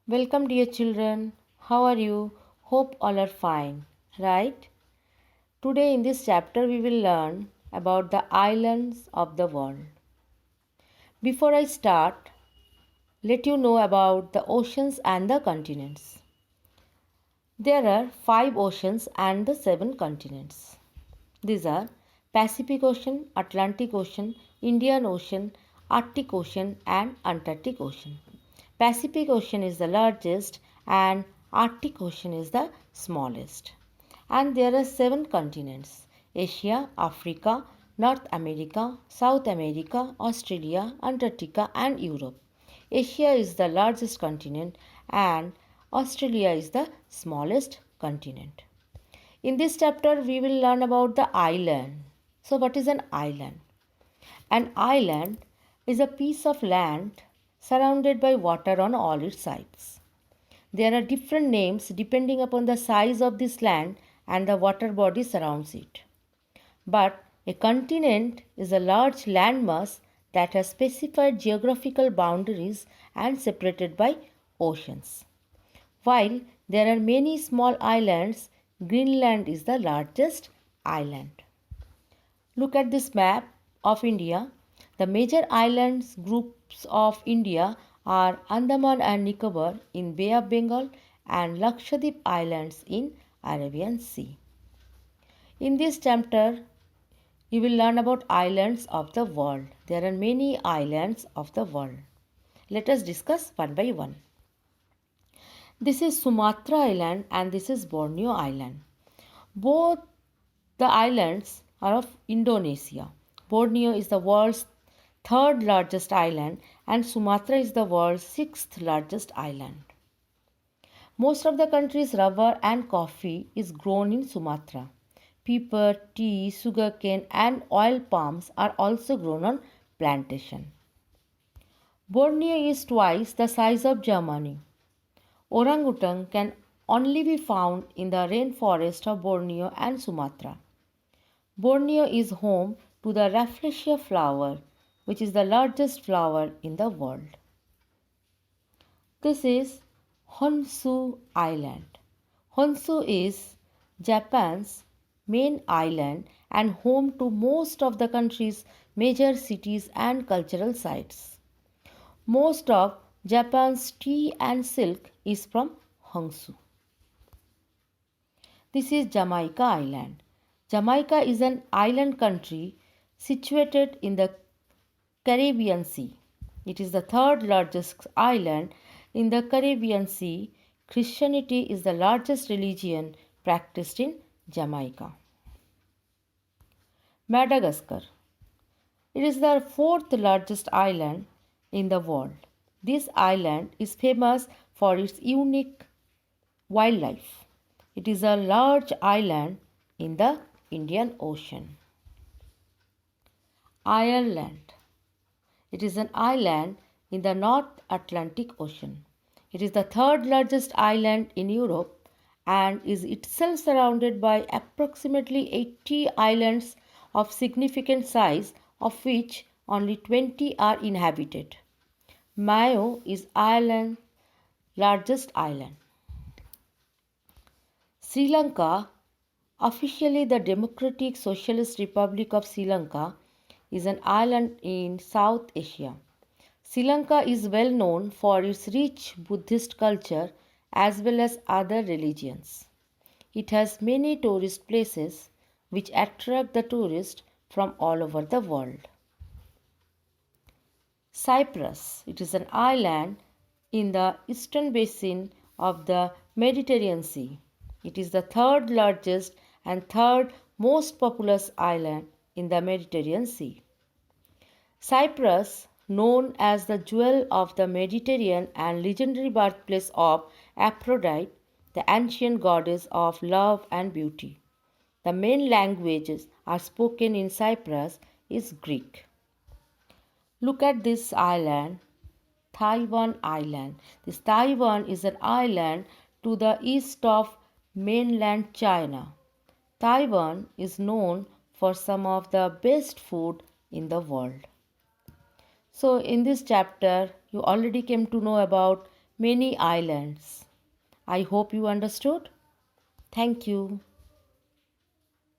Welcome, dear children. How are you? Hope all are fine, right? Today, in this chapter, we will learn about the islands of the world. Before I start, let you know about the oceans and the continents. There are 5 oceans and the 7 continents. These are Pacific Ocean, Atlantic Ocean, Indian Ocean, Arctic Ocean, and Antarctic Ocean. Pacific Ocean is the largest and Arctic Ocean is the smallest. And there are 7 continents: Asia, Africa, North America, South America, Australia, Antarctica, and Europe. Asia is the largest continent and Australia is the smallest continent. In this chapter, we will learn about the island. So, what is an island? An island is a piece of land surrounded by water on all its sides. There are different names depending upon the size of this land and the water body surrounds it. But a continent is a large landmass that has specified geographical boundaries and separated by oceans. While there are many small islands, Greenland is the largest island. Look at this map of India. The major islands groups of India are Andaman and Nicobar in Bay of Bengal and Lakshadweep Islands in Arabian Sea. In this chapter, you will learn about islands of the world. There are many islands of the world. Let us discuss one by one. This is Sumatra Island and this is Borneo Island. Both the islands are of Indonesia. Borneo is the world's third largest island and Sumatra is the world's sixth largest island. Most of the country's rubber and coffee is grown in Sumatra. Pepper, tea, sugarcane and oil palms are also grown on plantation. Borneo is twice the size of Germany. Orangutan can only be found in the rainforest of Borneo and Sumatra. Borneo is home to the Rafflesia flower, which is the largest flower in the world. This is Honshu Island. Honshu is Japan's main island and home to most of the country's major cities and cultural sites. Most of Japan's tea and silk is from Honshu. This is Jamaica Island. Jamaica is an island country situated in the Caribbean Sea. It is the third largest island in the Caribbean Sea. Christianity is the largest religion practiced in Jamaica. Madagascar. It is the fourth largest island in the world. This island is famous for its unique wildlife. It is a large island in the Indian Ocean. Ireland. It is an island in the North Atlantic Ocean. It is the third largest island in Europe and is itself surrounded by approximately 80 islands of significant size, of which only 20 are inhabited. Mayo is Ireland's largest island. Sri Lanka, officially the Democratic Socialist Republic of Sri Lanka, is an island in South Asia. Sri Lanka is well known for its rich Buddhist culture as well as other religions. It has many tourist places which attract the tourists from all over the world. Cyprus. It is an island in the eastern basin of the Mediterranean Sea. It is the third largest and third most populous island in the Mediterranean Sea. Cyprus, known as the jewel of the Mediterranean and legendary birthplace of Aphrodite, the ancient goddess of love and beauty. The main languages are spoken in Cyprus is Greek. Look at this island, Taiwan Island. This Taiwan is an island to the east of mainland China. Taiwan is known for some of the best food in the world. So in this chapter, you already came to know about many islands. I hope you understood. Thank you.